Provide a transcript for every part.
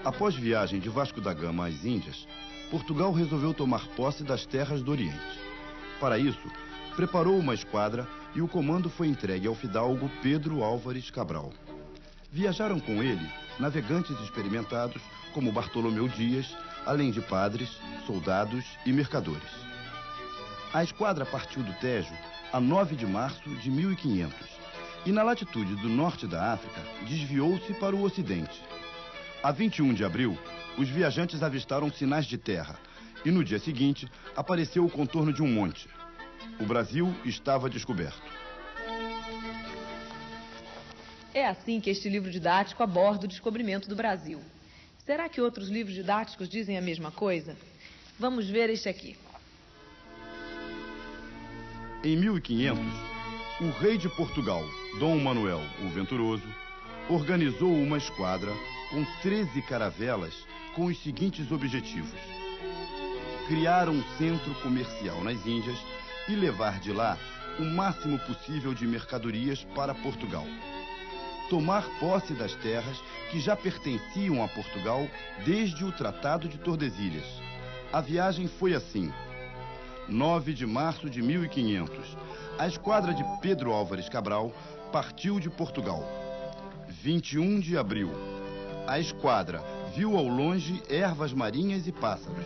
Após viagem de Vasco da Gama às Índias, Portugal resolveu tomar posse das terras do Oriente. Para isso, preparou uma esquadra e o comando foi entregue ao fidalgo Pedro Álvares Cabral. Viajaram com ele navegantes experimentados como Bartolomeu Dias, além de padres, soldados e mercadores. A esquadra partiu do Tejo a 9 de março de 1500 e, na latitude do norte da África, desviou-se para o ocidente. A 21 de abril, os viajantes avistaram sinais de terra e, no dia seguinte, apareceu o contorno de um monte. O Brasil estava descoberto. É assim que este livro didático aborda o descobrimento do Brasil. Será que outros livros didáticos dizem a mesma coisa? Vamos ver este aqui. Em 1500, o rei de Portugal, Dom Manuel o Venturoso, organizou uma esquadra com 13 caravelas com os seguintes objetivos: criar um centro comercial nas Índias e levar de lá o máximo possível de mercadorias para Portugal. Tomar posse das terras que já pertenciam a Portugal desde o Tratado de Tordesilhas. A viagem foi assim. 9 de março de 1500, a esquadra de Pedro Álvares Cabral partiu de Portugal. 21 de abril, a esquadra viu ao longe ervas marinhas e pássaros.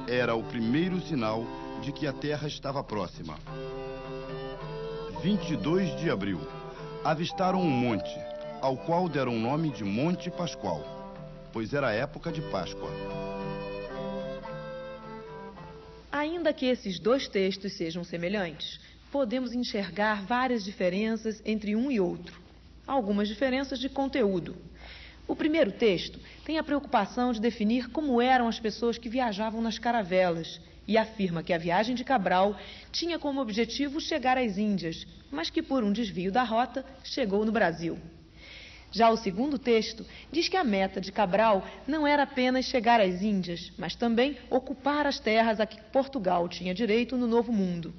Era o primeiro sinal de que a terra estava próxima. 22 de abril, avistaram um monte, ao qual deram o nome de Monte Pascoal, pois era a época de Páscoa. Ainda que esses dois textos sejam semelhantes, podemos enxergar várias diferenças entre um e outro. Algumas diferenças de conteúdo. O primeiro texto tem a preocupação de definir como eram as pessoas que viajavam nas caravelas e afirma que a viagem de Cabral tinha como objetivo chegar às Índias, mas que por um desvio da rota chegou no Brasil. Já o segundo texto diz que a meta de Cabral não era apenas chegar às Índias, mas também ocupar as terras a que Portugal tinha direito no Novo Mundo.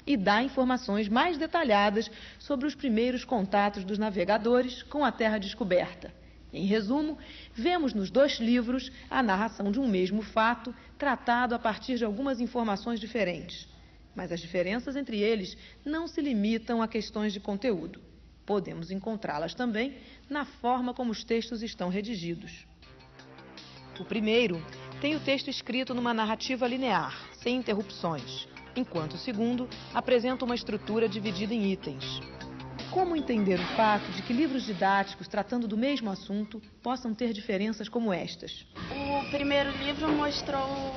E dá informações mais detalhadas sobre os primeiros contatos dos navegadores com a terra descoberta. Em resumo, vemos nos dois livros a narração de um mesmo fato, tratado a partir de algumas informações diferentes. Mas as diferenças entre eles não se limitam a questões de conteúdo. Podemos encontrá-las também na forma como os textos estão redigidos. O primeiro tem o texto escrito numa narrativa linear, sem interrupções, enquanto o segundo apresenta uma estrutura dividida em itens. Como entender o fato de que livros didáticos tratando do mesmo assunto possam ter diferenças como estas? O primeiro livro mostrou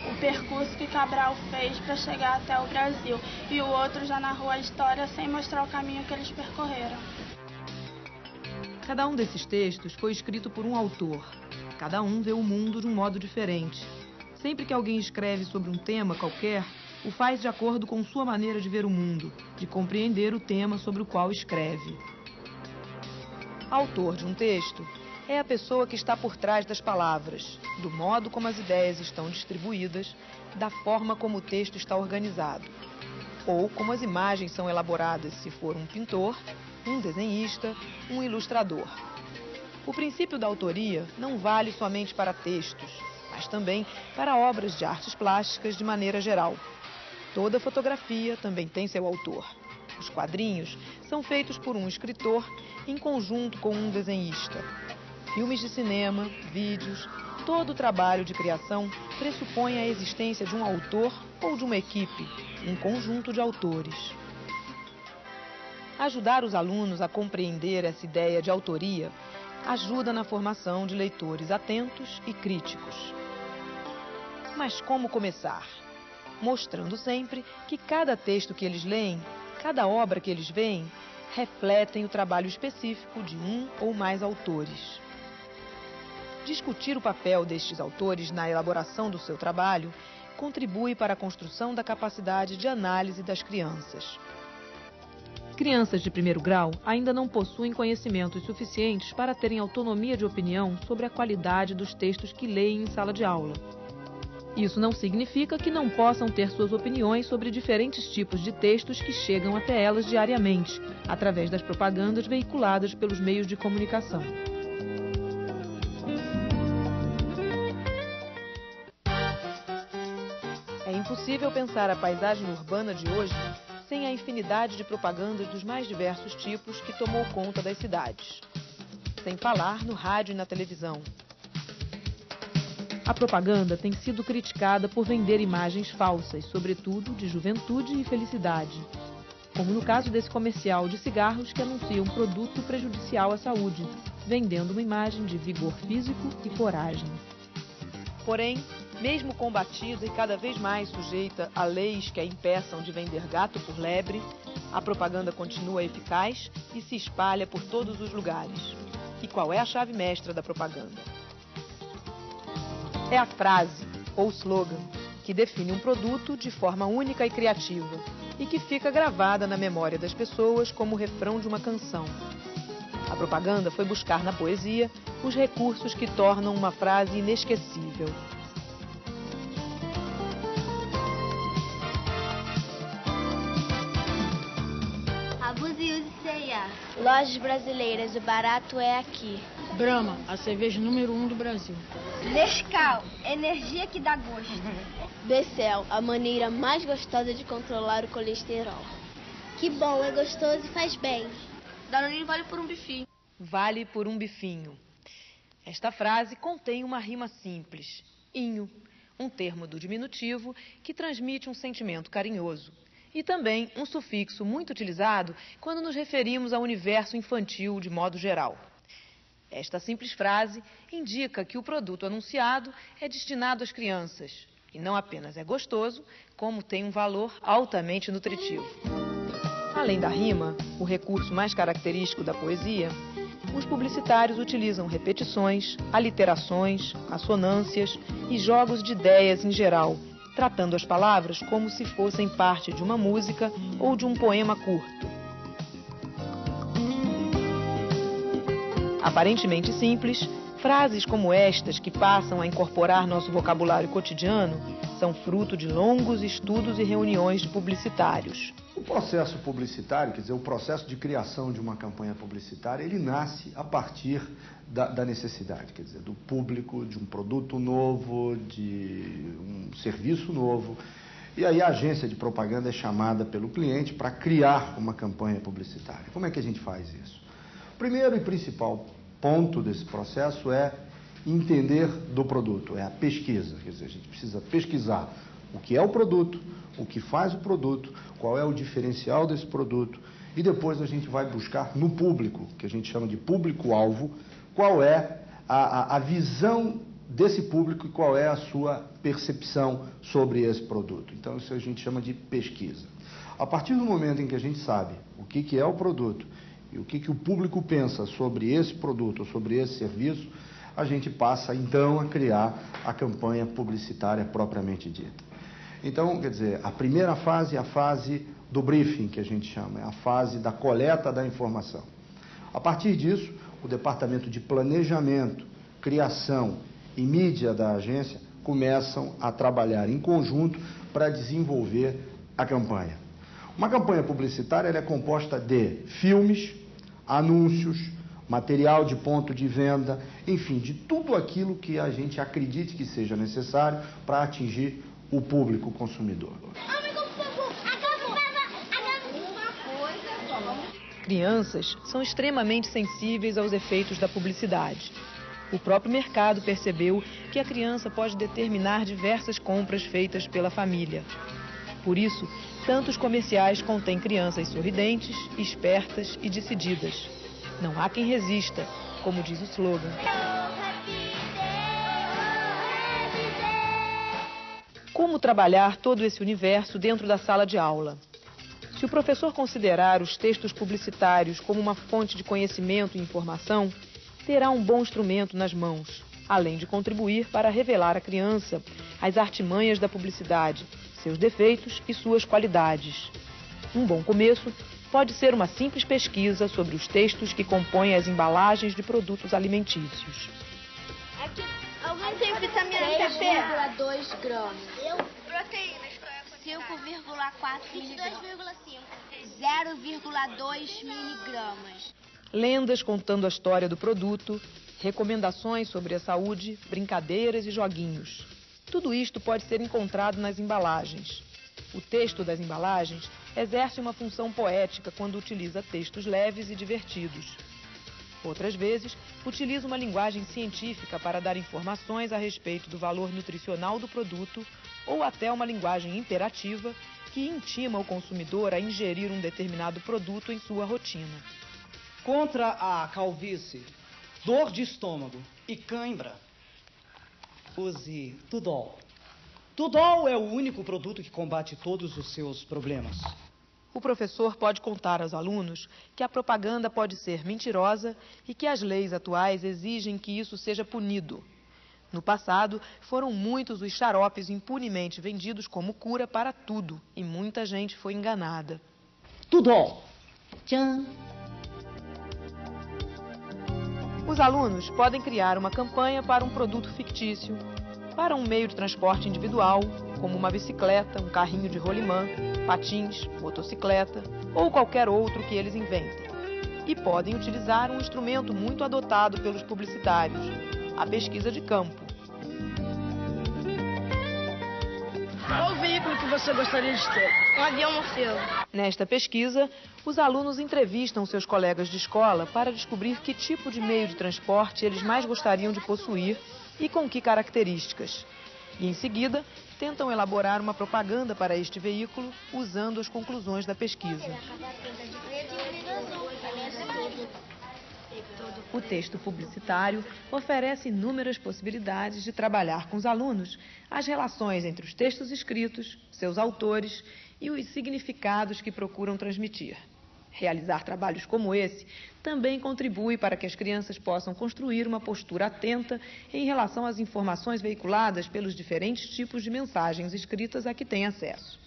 o percurso que Cabral fez para chegar até o Brasil e o outro já narrou a história sem mostrar o caminho que eles percorreram. Cada um desses textos foi escrito por um autor. Cada um vê o mundo de um modo diferente. Sempre que alguém escreve sobre um tema qualquer, o faz de acordo com sua maneira de ver o mundo, de compreender o tema sobre o qual escreve. Autor de um texto é a pessoa que está por trás das palavras, do modo como as ideias estão distribuídas, da forma como o texto está organizado, ou como as imagens são elaboradas, se for um pintor, um desenhista, um ilustrador. O princípio da autoria não vale somente para textos, mas também para obras de artes plásticas de maneira geral. Toda fotografia também tem seu autor. Os quadrinhos são feitos por um escritor em conjunto com um desenhista. Filmes de cinema, vídeos, todo o trabalho de criação pressupõe a existência de um autor ou de uma equipe, um conjunto de autores. Ajudar os alunos a compreender essa ideia de autoria ajuda na formação de leitores atentos e críticos. Mas como começar? Mostrando sempre que cada texto que eles leem, cada obra que eles veem, refletem o trabalho específico de um ou mais autores. Discutir o papel destes autores na elaboração do seu trabalho contribui para a construção da capacidade de análise das crianças. Crianças de primeiro grau ainda não possuem conhecimentos suficientes para terem autonomia de opinião sobre a qualidade dos textos que leem em sala de aula. Isso não significa que não possam ter suas opiniões sobre diferentes tipos de textos que chegam até elas diariamente, através das propagandas veiculadas pelos meios de comunicação. impossível pensar a paisagem urbana de hoje sem a infinidade de propagandas dos mais diversos tipos que tomou conta das cidades. Sem falar no rádio e na televisão. A propaganda tem sido criticada por vender imagens falsas, sobretudo de juventude e felicidade. Como no caso desse comercial de cigarros que anuncia um produto prejudicial à saúde, vendendo uma imagem de vigor físico e coragem. Porém, mesmo combatida e cada vez mais sujeita a leis que a impeçam de vender gato por lebre, a propaganda continua eficaz e se espalha por todos os lugares. E qual é a chave mestra da propaganda? É a frase, ou slogan, que define um produto de forma única e criativa e que fica gravada na memória das pessoas como o refrão de uma canção. A propaganda foi buscar na poesia os recursos que tornam uma frase inesquecível. Abuse e use C&A. Lojas brasileiras, o barato é aqui. Brahma, a cerveja número 1 do Brasil. Nescau, energia que dá gosto. Becel, a maneira mais gostosa de controlar o colesterol. Que bom, é gostoso e faz bem. Danone vale por um bifinho. Vale por um bifinho. Esta frase contém uma rima simples, inho, um termo do diminutivo que transmite um sentimento carinhoso. E também um sufixo muito utilizado quando nos referimos ao universo infantil de modo geral. Esta simples frase indica que o produto anunciado é destinado às crianças. E não apenas é gostoso, como tem um valor altamente nutritivo. Além da rima, o recurso mais característico da poesia, os publicitários utilizam repetições, aliterações, assonâncias e jogos de ideias em geral, tratando as palavras como se fossem parte de uma música ou de um poema curto. Aparentemente simples, frases como estas, que passam a incorporar nosso vocabulário cotidiano, são fruto de longos estudos e reuniões de publicitários. O processo publicitário, quer dizer, o processo de criação de uma campanha publicitária, ele nasce a partir da necessidade, quer dizer, do público, de um produto novo, de um serviço novo. E aí a agência de propaganda é chamada pelo cliente para criar uma campanha publicitária. Como é que a gente faz isso? O primeiro e principal ponto desse processo é entender do produto, é a pesquisa. Quer dizer, a gente precisa pesquisar o que é o produto, o que faz o produto, qual é o diferencial desse produto, e depois a gente vai buscar no público, que a gente chama de público-alvo, qual é a visão desse público e qual é a sua percepção sobre esse produto. Então isso a gente chama de pesquisa. A partir do momento em que a gente sabe o que é o produto e o que o público pensa sobre esse produto, sobre esse serviço, a gente passa então a criar a campanha publicitária propriamente dita. Então, quer dizer, a primeira fase é a fase do briefing, que a gente chama, é a fase da coleta da informação. A partir disso, o departamento de planejamento, criação e mídia da agência começam a trabalhar em conjunto para desenvolver a campanha. Uma campanha publicitária ela é composta de filmes, anúncios, material de ponto de venda, enfim, de tudo aquilo que a gente acredite que seja necessário para atingir o público consumidor. Crianças são extremamente sensíveis aos efeitos da publicidade. O próprio mercado percebeu que a criança pode determinar diversas compras feitas pela família. Por isso, tantos comerciais contêm crianças sorridentes, espertas e decididas. Não há quem resista, como diz o slogan. Como trabalhar todo esse universo dentro da sala de aula? Se o professor considerar os textos publicitários como uma fonte de conhecimento e informação, terá um bom instrumento nas mãos, além de contribuir para revelar à criança as artimanhas da publicidade, seus defeitos e suas qualidades. Um bom começo pode ser uma simples pesquisa sobre os textos que compõem as embalagens de produtos alimentícios. Aqui, alguém tem vitamina PP? 3,2 gramas. Proteínas. 5,4 miligramas. 0,2 miligramas. Lendas contando a história do produto, recomendações sobre a saúde, brincadeiras e joguinhos. Tudo isto pode ser encontrado nas embalagens. O texto das embalagens exerce uma função poética quando utiliza textos leves e divertidos. Outras vezes, utiliza uma linguagem científica para dar informações a respeito do valor nutricional do produto ou até uma linguagem imperativa que intima o consumidor a ingerir um determinado produto em sua rotina. Contra a calvície, dor de estômago e cãibra, use Tudol. Tudol é o único produto que combate todos os seus problemas. O professor pode contar aos alunos que a propaganda pode ser mentirosa e que as leis atuais exigem que isso seja punido. No passado, foram muitos os xaropes impunemente vendidos como cura para tudo e muita gente foi enganada. Tudol! Tchan! Os alunos podem criar uma campanha para um produto fictício, para um meio de transporte individual, como uma bicicleta, um carrinho de rolimã, patins, motocicleta ou qualquer outro que eles inventem. E podem utilizar um instrumento muito adotado pelos publicitários, a pesquisa de campo. Qual o veículo que você gostaria de ter? Um avião morcego. Nesta pesquisa, os alunos entrevistam seus colegas de escola para descobrir que tipo de meio de transporte eles mais gostariam de possuir e com que características. E, em seguida, tentam elaborar uma propaganda para este veículo usando as conclusões da pesquisa. O texto publicitário oferece inúmeras possibilidades de trabalhar com os alunos as relações entre os textos escritos, seus autores e os significados que procuram transmitir. Realizar trabalhos como esse também contribui para que as crianças possam construir uma postura atenta em relação às informações veiculadas pelos diferentes tipos de mensagens escritas a que têm acesso.